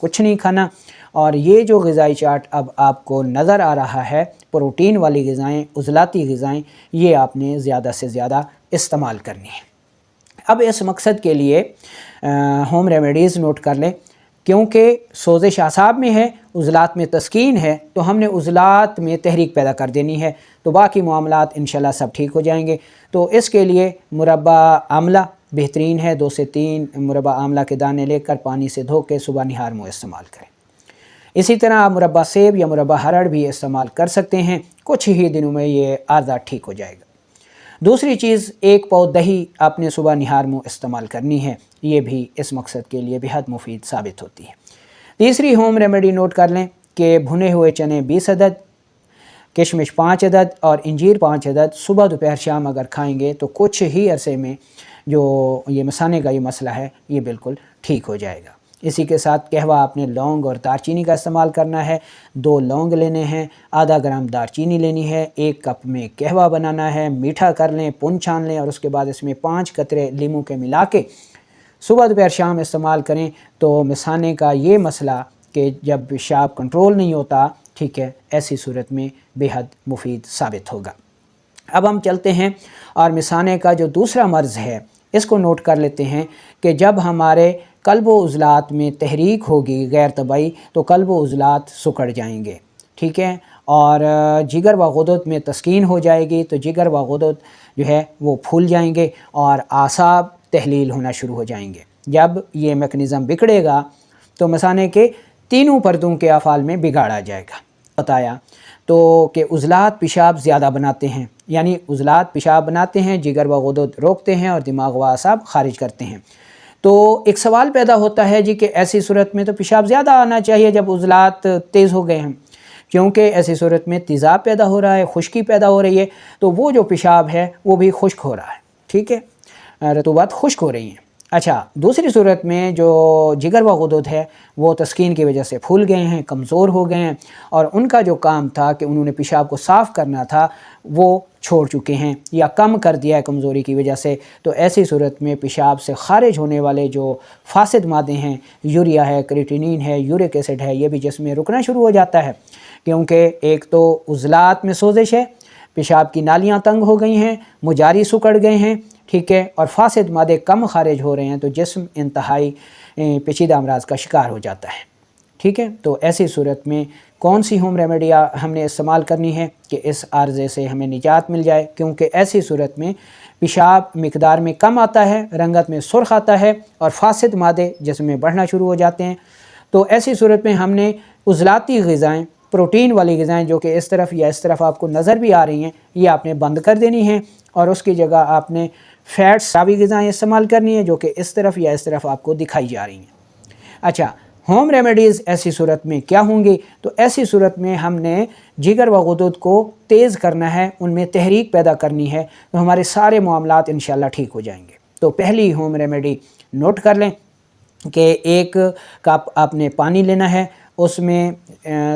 کچھ نہیں کھانا۔ اور یہ جو غذائی چارٹ اب آپ کو نظر آ رہا ہے، پروٹین والی غذائیں، عضلاتی غذائیں، یہ آپ نے زیادہ سے زیادہ استعمال کرنی ہے۔ اب اس مقصد کے لیے ہوم ریمیڈیز نوٹ کر لیں، کیونکہ سوزش اعصاب میں ہے، عضلات میں تسکین ہے، تو ہم نے عضلات میں تحریک پیدا کر دینی ہے، تو باقی معاملات انشاءاللہ سب ٹھیک ہو جائیں گے۔ تو اس کے لیے مربع آملہ بہترین ہے، 2 سے 3 مربع آملہ کے دانے لے کر پانی سے دھو کے صبح نہار منہ استعمال کریں۔ اسی طرح آپ مربع سیب یا مربع ہرڑ بھی استعمال کر سکتے ہیں، کچھ ہی دنوں میں یہ عارضہ ٹھیک ہو جائے گا۔ دوسری چیز، 1 پاؤ دہی آپ نے صبح نہار منہ استعمال کرنی ہے، یہ بھی اس مقصد کے لیے بہت مفید ثابت ہوتی ہے۔ تیسری ہوم ریمیڈی نوٹ کر لیں کہ بھنے ہوئے چنے 20 عدد، کشمش 5 عدد اور انجیر 5 عدد صبح دوپہر شام اگر کھائیں گے تو کچھ ہی عرصے میں جو یہ مثانے کا یہ مسئلہ ہے یہ بالکل ٹھیک ہو جائے گا۔ اسی کے ساتھ قہوہ آپ نے لونگ اور دار چینی کا استعمال کرنا ہے، 2 لونگ لینے ہیں، آدھا گرام دار چینی لینی ہے، 1 کپ میں قہوہ بنانا ہے، میٹھا کر لیں، پن چھان لیں اور اس کے بعد اس میں 5 قطرے لیموں کے ملا کے صبح دوپہر شام استعمال کریں تو مثانے کا یہ مسئلہ کہ جب پیشاب کنٹرول نہیں ہوتا، ٹھیک ہے، ایسی صورت میں بے حد مفید ثابت ہوگا۔ اب ہم چلتے ہیں اور مثانے کا جو دوسرا مرض ہے اس کو نوٹ کر لیتے ہیں کہ جب ہمارے قلب و عضلات میں تحریک ہوگی غیر طبعی تو قلب و عضلات سکڑ جائیں گے، ٹھیک ہے، اور جگر و غدد میں تسکین ہو جائے گی تو جگر و غدد جو ہے وہ پھول جائیں گے اور اعصاب تحلیل ہونا شروع ہو جائیں گے۔ جب یہ میکنزم بگڑے گا تو مثانے کے تینوں پردوں کے افعال میں بگاڑ آ جائے گا۔ بتایا تو کہ عضلات پیشاب زیادہ بناتے ہیں، یعنی عضلات پیشاب بناتے ہیں، جگر و غدد روکتے ہیں اور دماغ و اعصاب خارج کرتے ہیں۔ تو ایک سوال پیدا ہوتا ہے جی کہ ایسی صورت میں تو پیشاب زیادہ آنا چاہیے جب عضلات تیز ہو گئے ہیں، کیونکہ ایسی صورت میں تیزاب پیدا ہو رہا ہے، خشکی پیدا ہو رہی ہے، تو وہ جو پیشاب ہے وہ بھی خشک ہو رہا ہے، ٹھیک ہے، رطوبات خشک ہو رہی ہیں۔ اچھا، دوسری صورت میں جو جگر و غدد ہے وہ تسکین کی وجہ سے پھول گئے ہیں، کمزور ہو گئے ہیں، اور ان کا جو کام تھا کہ انہوں نے پیشاب کو صاف کرنا تھا وہ چھوڑ چکے ہیں یا کم کر دیا ہے کمزوری کی وجہ سے۔ تو ایسی صورت میں پیشاب سے خارج ہونے والے جو فاسد مادے ہیں، یوریا ہے، کریٹینین ہے، یورک ایسڈ ہے، یہ بھی جسم میں رکنا شروع ہو جاتا ہے، کیونکہ ایک تو عضلات میں سوزش ہے، پیشاب کی نالیاں تنگ ہو گئی ہیں، مجاری سکڑ گئے ہیں، ٹھیک ہے، اور فاسد مادے کم خارج ہو رہے ہیں، تو جسم انتہائی پیچیدہ امراض کا شکار ہو جاتا ہے، ٹھیک ہے۔ تو ایسی صورت میں کون سی ہوم ریمیڈی ہم نے استعمال کرنی ہے کہ اس عارضے سے ہمیں نجات مل جائے، کیونکہ ایسی صورت میں پیشاب مقدار میں کم آتا ہے، رنگت میں سرخ آتا ہے اور فاسد مادے جسم میں بڑھنا شروع ہو جاتے ہیں۔ تو ایسی صورت میں ہم نے عضلاتی غذائیں، پروٹین والی غذائیں جو کہ اس طرف یا اس طرف آپ کو نظر بھی آ رہی ہیں، یہ آپ نے بند کر دینی ہیں، اور اس کی جگہ آپ نے فیٹس ساوی غذائیں استعمال کرنی ہے جو کہ اس طرف یا اس طرف آپ کو دکھائی جا رہی ہیں۔ اچھا، ہوم ریمیڈیز ایسی صورت میں کیا ہوں گی؟ تو ایسی صورت میں ہم نے جگر و غدود کو تیز کرنا ہے، ان میں تحریک پیدا کرنی ہے، تو ہمارے سارے معاملات انشاءاللہ ٹھیک ہو جائیں گے۔ تو پہلی ہوم ریمیڈی نوٹ کر لیں کہ 1 کپ آپ نے پانی لینا ہے، اس میں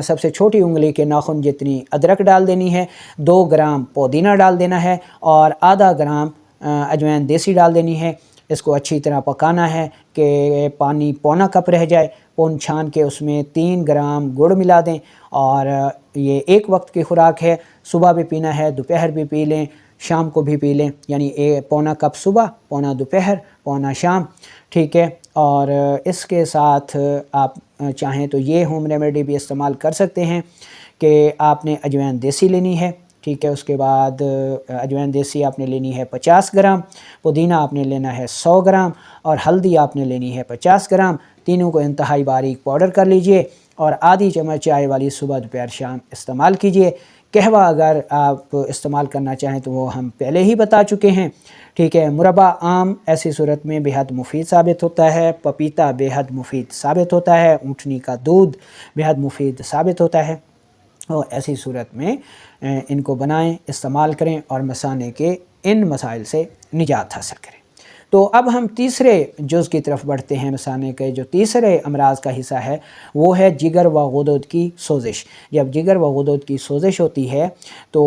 سب سے چھوٹی انگلی کے ناخن جتنی ادرک ڈال دینی ہے، 2 گرام پودینہ ڈال دینا ہے اور آدھا گرام اجوائن دیسی ڈال دینی ہے۔ اس کو اچھی طرح پکانا ہے کہ پانی پونا کپ رہ جائے، پون چھان کے اس میں 3 گرام گڑ ملا دیں، اور یہ ایک وقت کی خوراک ہے، صبح بھی پینا ہے، دوپہر بھی پی لیں، شام کو بھی پی لیں، یعنی پونا کپ صبح، پونا دوپہر، پونا شام، ٹھیک ہے۔ اور اس کے ساتھ آپ چاہیں تو یہ ہوم ریمیڈی بھی استعمال کر سکتے ہیں کہ آپ نے اجوائن دیسی لینی ہے، ٹھیک ہے، اس کے بعد اجوائن دیسی آپ نے لینی ہے 50 گرام، پودینہ آپ نے لینا ہے 100 گرام اور ہلدی آپ نے لینی ہے 50 گرام، تینوں کو انتہائی باریک پاؤڈر کر لیجئے اور آدھی چمچ چائے والی صبح دوپہر شام استعمال کیجئے۔ قہوہ اگر آپ استعمال کرنا چاہیں تو وہ ہم پہلے ہی بتا چکے ہیں، ٹھیک ہے۔ مربع آم ایسی صورت میں بے حد مفید ثابت ہوتا ہے، پپیتا بے حد مفید ثابت ہوتا ہے، اونٹنی کا دودھ بے حد مفید ثابت ہوتا ہے، اور ایسی صورت میں ان کو بنائیں، استعمال کریں اور مثانے کے ان مسائل سے نجات حاصل کریں۔ تو اب ہم تیسرے جز کی طرف بڑھتے ہیں۔ مثانے کے جو تیسرے امراض کا حصہ ہے وہ ہے جگر و غدود کی سوزش۔ جب جگر و غدود کی سوزش ہوتی ہے تو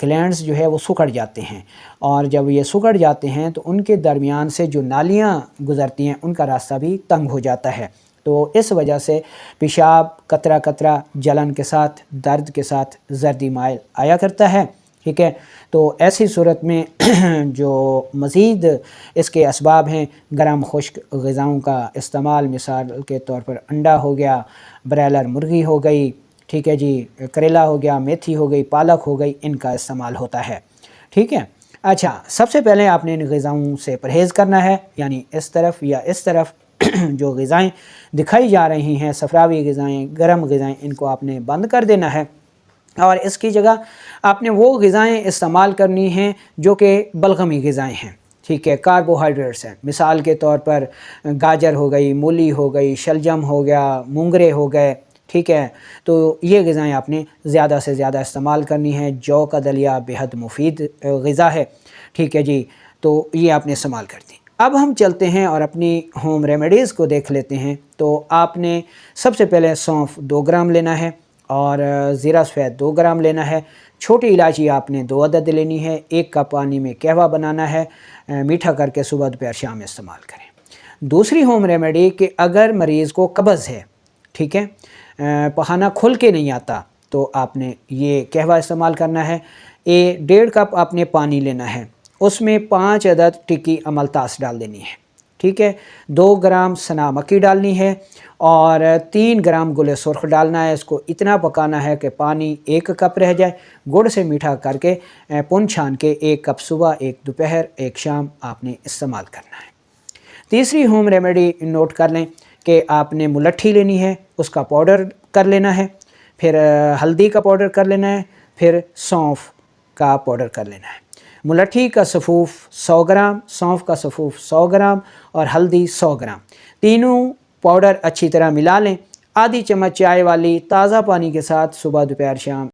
گلینڈز جو ہے وہ سکڑ جاتے ہیں، اور جب یہ سکڑ جاتے ہیں تو ان کے درمیان سے جو نالیاں گزرتی ہیں ان کا راستہ بھی تنگ ہو جاتا ہے، تو اس وجہ سے پیشاب قطرہ قطرہ جلن کے ساتھ درد کے ساتھ زردی مائل آیا کرتا ہے، ٹھیک ہے۔ تو ایسی صورت میں جو مزید اس کے اسباب ہیں، گرم خشک غذاؤں کا استعمال، مثال کے طور پر انڈا ہو گیا، برائلر مرغی ہو گئی، ٹھیک ہے جی، کریلا ہو گیا، میتھی ہو گئی، پالک ہو گئی، ان کا استعمال ہوتا ہے، ٹھیک ہے۔ اچھا، سب سے پہلے آپ نے ان غذاؤں سے پرہیز کرنا ہے، یعنی اس طرف یا اس طرف جو غذائیں دکھائی جا رہی ہیں، صفراوی غذائیں، گرم غذائیں، ان کو آپ نے بند کر دینا ہے، اور اس کی جگہ آپ نے وہ غذائیں استعمال کرنی ہیں جو کہ بلغمی غذائیں ہیں، ٹھیک ہے، کاربوہائیڈریٹس ہیں۔ مثال کے طور پر گاجر ہو گئی، مولی ہو گئی، شلجم ہو گیا، مونگرے ہو گئے، ٹھیک ہے۔ تو یہ غذائیں آپ نے زیادہ سے زیادہ استعمال کرنی ہیں۔ جو کا دلیہ بےحد مفید غذا ہے، ٹھیک ہے جی، تو یہ آپ نے استعمال کر دی۔ اب ہم چلتے ہیں اور اپنی ہوم ریمیڈیز کو دیکھ لیتے ہیں۔ تو آپ نے سب سے پہلے سونف 2 گرام لینا ہے، اور زیرہ سفید 2 گرام لینا ہے۔ چھوٹی الائچی آپ نے 2 عدد لینی ہے۔ 1 کپ پانی میں قہوہ بنانا ہے، میٹھا کر کے صبح دوپہر شام میں استعمال کریں۔ دوسری ہوم ریمیڈی کہ اگر مریض کو قبض ہے، ٹھیک ہے، پخانہ کھل کے نہیں آتا، تو آپ نے یہ قہوہ استعمال کرنا ہے۔ 1.5 کپ آپ نے پانی لینا ہے، اس میں 5 عدد ٹکی املتاس ڈال دینی ہے، ٹھیک ہے۔ 2 گرام سنا مکی ڈالنی ہے، اور 3 گرام گل سرخ ڈالنا ہے۔ اس کو اتنا پکانا ہے کہ پانی 1 کپ رہ جائے، گڑ سے میٹھا کر کے پن چھان کے 1 کپ صبح، 1 دوپہر، 1 شام آپ نے استعمال کرنا ہے۔ تیسری ہوم ریمیڈی نوٹ کر لیں کہ آپ نے ملٹھی لینی ہے، اس کا پاؤڈر کر لینا ہے، پھر ہلدی کا پاؤڈر کر لینا ہے، پھر سونف کا پاؤڈر کر لینا ہے۔ ملٹھی کا سفوف 100 گرام، سونف کا سفوف 100 گرام، اور ہلدی 100 گرام، تینوں پاؤڈر اچھی طرح ملا لیں۔ آدھی چمچ چائے والی تازہ پانی کے ساتھ صبح دوپہر شام